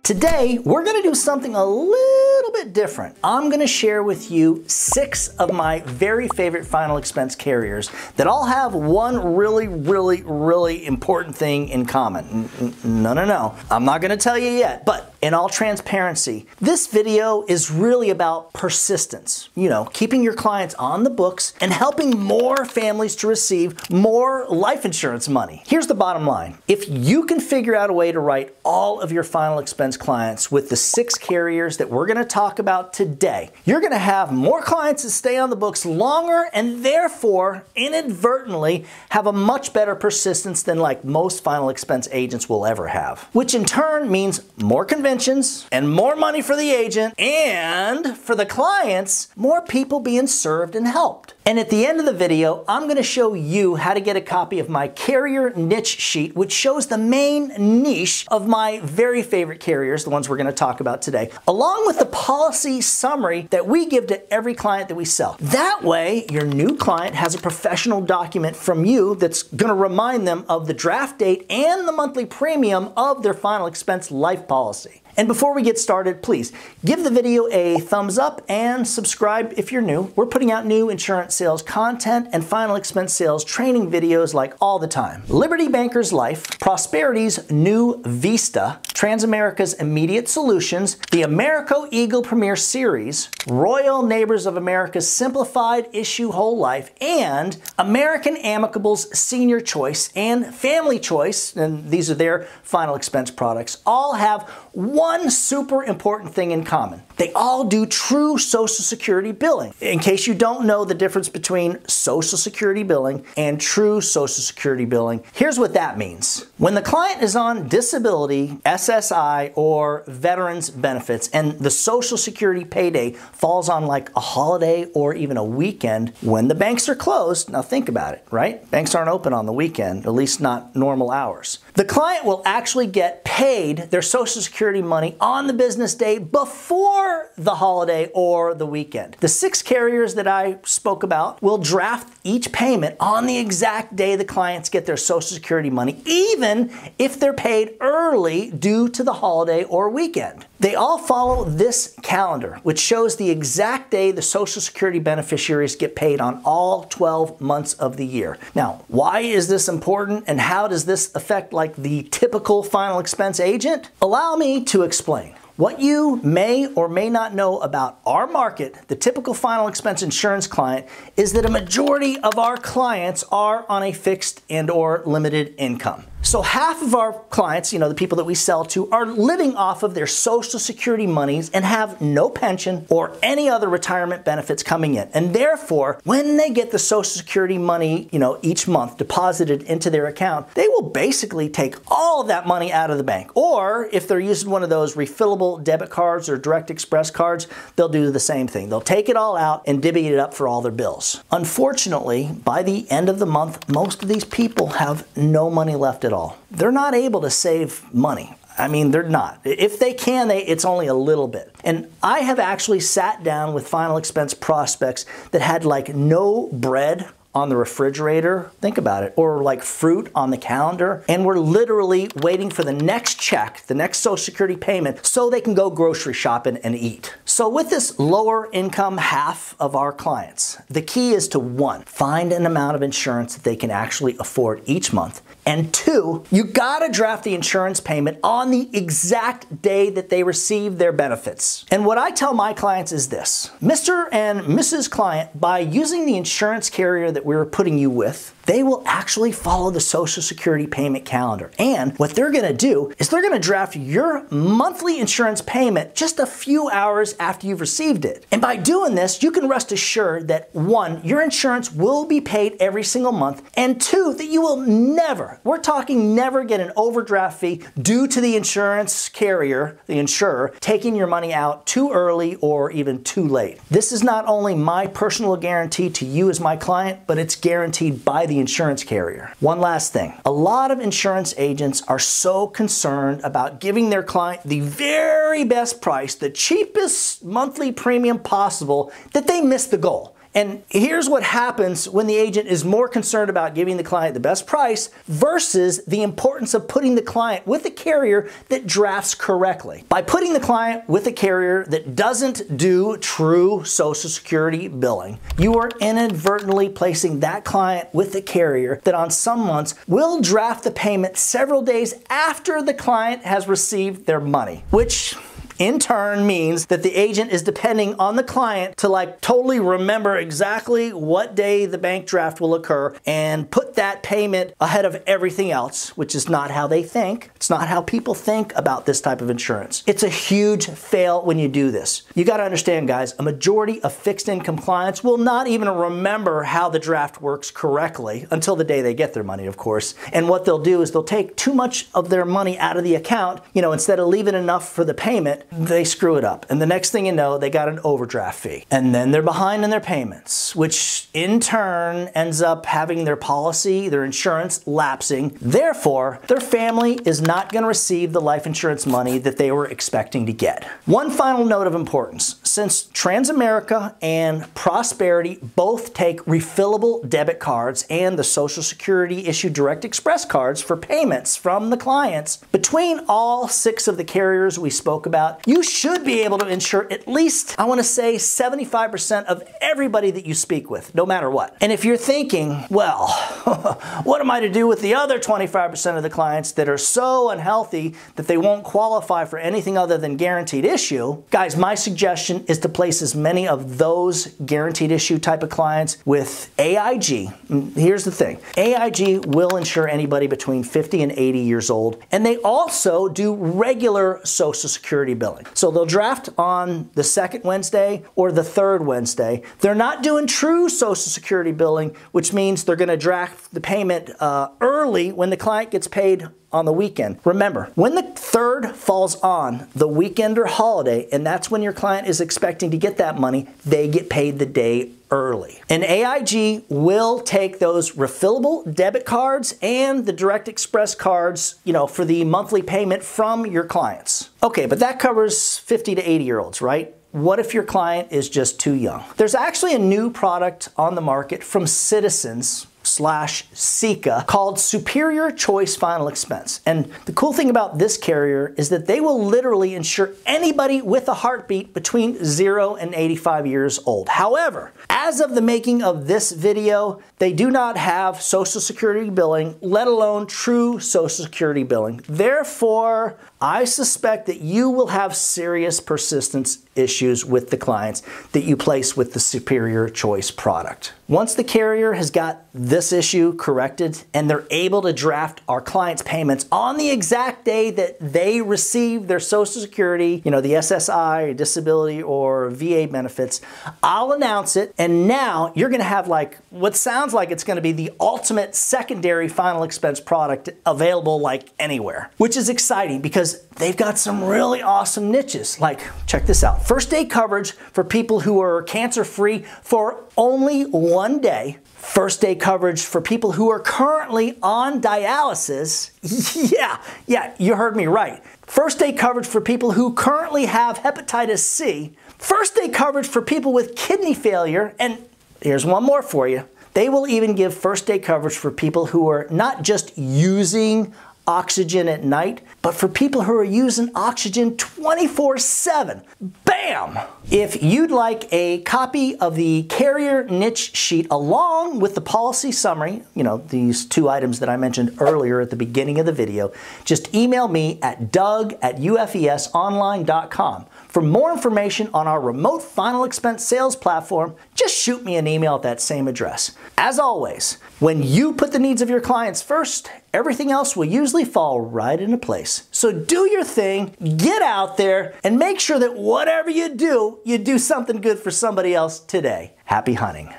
Today, we're gonna do something a little bit different. I'm gonna share with you 6 of my very favorite final expense carriers that all have one really important thing in common. No. I'm not gonna tell you yet, but in all transparency, this video is really about persistence. You know, keeping your clients on the books and helping more families to receive more life insurance money. Here's the bottom line. If you can figure out a way to write all of your final expense clients with the 6 carriers that we're gonna talk about today, you're gonna have more clients that stay on the books longer and therefore inadvertently have a much better persistence than like most final expense agents will ever have. Which in turn means more conventions and more money for the agent, and for the clients, more people being served and helped. And at the end of the video, I'm gonna show you how to get a copy of my carrier niche sheet, which shows the main niche of my very favorite carriers, the ones we're gonna talk about today, along with the policy summary that we give to every client that we sell. That way, your new client has a professional document from you that's gonna remind them of the draft date and the monthly premium of their final expense life policy. And before we get started, please give the video a thumbs up and subscribe if you're new. We're putting out new insurance sales content and final expense sales training videos like all the time. Liberty Bankers Life, Prosperity's new Vista, Transamerica's Immediate Solutions, the Americo Eagle Premier Series, Royal Neighbors of America's Simplified Issue Whole Life, and American Amicable's Senior Choice and Family Choice, and these are their final expense products, all have one super important thing in common. They all do true Social Security billing. In case you don't know the difference between Social Security billing and true Social Security billing, here's what that means. When the client is on disability, SSI, or veterans benefits, and the Social Security payday falls on like a holiday or even a weekend when the banks are closed, now think about it, right? Banks aren't open on the weekend, at least not normal hours. The client will actually get paid their Social Security money on the business day before the holiday or the weekend. The 6 carriers that I spoke about will draft each payment on the exact day the clients get their Social Security money, even if they're paid early due to the holiday or weekend. They all follow this calendar, which shows the exact day the Social Security beneficiaries get paid on all 12 months of the year. Now, why is this important and how does this affect like the typical final expense agent? Allow me to explain. What you may or may not know about our market, the typical final expense insurance client, is that a majority of our clients are on a fixed and/or limited income. So half of our clients, you know, the people that we sell to, are living off of their Social Security monies and have no pension or any other retirement benefits coming in. And therefore, when they get the Social Security money, you know, each month deposited into their account, they will basically take all of that money out of the bank. Or if they're using one of those refillable debit cards or direct express cards, they'll do the same thing. They'll take it all out and divvy it up for all their bills. Unfortunately, by the end of the month, most of these people have no money left at all. They're not able to save money. I mean, they're not. If they can, it's only a little bit. And I have actually sat down with final expense prospects that had like no bread on the refrigerator, think about it, or like fruit on the calendar, and we're literally waiting for the next check, the next Social Security payment, so they can go grocery shopping and eat. So with this lower income half of our clients, the key is to 1, find an amount of insurance that they can actually afford each month, and 2, you gotta draft the insurance payment on the exact day that they receive their benefits. And what I tell my clients is this: Mr. and Mrs. Client, by using the insurance carrier that we're putting you with, they will actually follow the Social Security payment calendar. And what they're gonna do is they're gonna draft your monthly insurance payment just a few hours after you've received it. And by doing this, you can rest assured that 1, your insurance will be paid every single month, and 2, that you will never, we're talking never, get an overdraft fee due to the insurance carrier, the insurer, taking your money out too early or even too late. This is not only my personal guarantee to you as my client, but it's guaranteed by the insurance carrier. One last thing. A lot of insurance agents are so concerned about giving their client the very best price, the cheapest monthly premium possible, that they miss the goal. And here's what happens when the agent is more concerned about giving the client the best price versus the importance of putting the client with a carrier that drafts correctly. By putting the client with a carrier that doesn't do true Social Security billing, you are inadvertently placing that client with a carrier that on some months will draft the payment several days after the client has received their money, which in turn means that the agent is depending on the client to totally remember exactly what day the bank draft will occur and put that payment ahead of everything else, which is not how they think. It's not how people think about this type of insurance. It's a huge fail when you do this. You got to understand, guys, a majority of fixed income clients will not even remember how the draft works correctly until the day they get their money, of course. And what they'll do is they'll take too much of their money out of the account, instead of leaving enough for the payment, they screw it up. And the next thing you know, they got an overdraft fee. And then they're behind in their payments, which in turn ends up having their policy, their insurance lapsing. Therefore, their family is not going to receive the life insurance money that they were expecting to get. One final note of importance. Since Transamerica and Prosperity both take refillable debit cards and the Social Security issued Direct Express cards for payments from the clients, between all 6 of the carriers we spoke about, you should be able to insure at least, I want to say, 75% of everybody that you speak with, no matter what. And if you're thinking, well, what am I to do with the other 25% of the clients that are so unhealthy that they won't qualify for anything other than guaranteed issue? Guys, my suggestion is to place as many of those guaranteed issue type of clients with AIG. Here's the thing. AIG will insure anybody between 50 and 80 years old, and they also do regular Social Security billing. So they'll draft on the 2nd Wednesday or the 3rd Wednesday. They're not doing true Social Security billing, which means they're going to draft the payment early when the client gets paid on the weekend. Remember, when the 3rd falls on the weekend or holiday, and that's when your client is expecting to get that money, they get paid the day early. And AIG will take those refillable debit cards and the Direct Express cards, for the monthly payment from your clients. Okay, but that covers 50 to 80-year-olds, right? What if your client is just too young? There's actually a new product on the market from Citizens /Sika called Superior Choice Final Expense. And the cool thing about this carrier is that they will literally insure anybody with a heartbeat between 0 and 85 years old. However, as of the making of this video, they do not have Social Security billing, let alone true Social Security billing. Therefore, I suspect that you will have serious persistence issues with the clients that you place with the Superior Choice product. Once the carrier has got this issue corrected and they're able to draft our clients' payments on the exact day that they receive their Social Security, the SSI, disability, or VA benefits, I'll announce it, and now you're going to have what sounds like it's going to be the ultimate secondary final expense product available anywhere, which is exciting because they've got some really awesome niches. Check this out. First day coverage for people who are cancer-free for only 1 day. First day coverage for people who are currently on dialysis. Yeah, you heard me right. First day coverage for people who currently have hepatitis C. First day coverage for people with kidney failure. And here's one more for you. They will even give first day coverage for people who are not just using oxygen at night, but for people who are using oxygen 24/7. Bam! If you'd like a copy of the carrier niche sheet along with the policy summary, these 2 items that I mentioned earlier at the beginning of the video, just email me at doug@ufesonline.com. For more information on our remote final expense sales platform, just shoot me an email at that same address. As always, when you put the needs of your clients first, everything else will usually fall right into place. So do your thing, get out there, and make sure that whatever you do something good for somebody else today. Happy hunting.